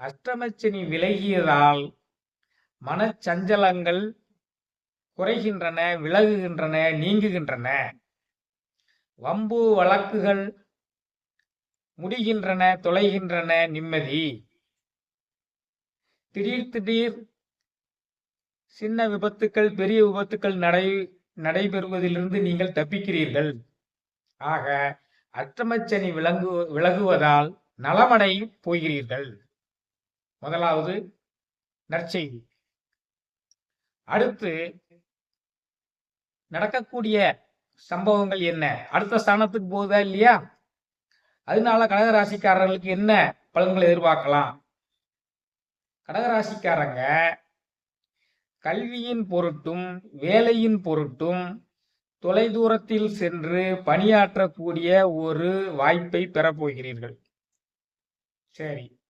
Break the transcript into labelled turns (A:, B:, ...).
A: அஷ்டமச்சனி விலகியதால் மனச்சஞ்சலங்கள் குறைகின்றன, விலகுகின்றன, நீங்குகின்றன. வம்பு வழக்குகள் முடிகின்றன, தொலைகின்றன. நிம்மதி. திடீர் சின்ன விபத்துக்கள் பெரிய விபத்துக்கள் நடைபெறுவதிலிருந்து நீங்கள் தப்பிக்கிறீர்கள். ஆக அஷ்டமச்சனி விலகுவதால் நலமடை போகிறீர்கள். முதலாவது நற்செய்தி. அடுத்து நடக்கக்கூடிய சம்பவங்கள் என்ன? அடுத்த ஸ்தானத்துக்கு போகுதா இல்லையா? அதனால கடகராசிக்காரர்களுக்கு என்ன பலன்களை எதிர்பார்க்கலாம்? கடகராசிக்காரங்க கல்வியின் பொருட்டும் வேலையின் பொருட்டும் தொலைதூரத்தில் சென்று பணியாற்றக்கூடிய ஒரு வாய்ப்பை பெறப்போகிறீர்கள். சரி,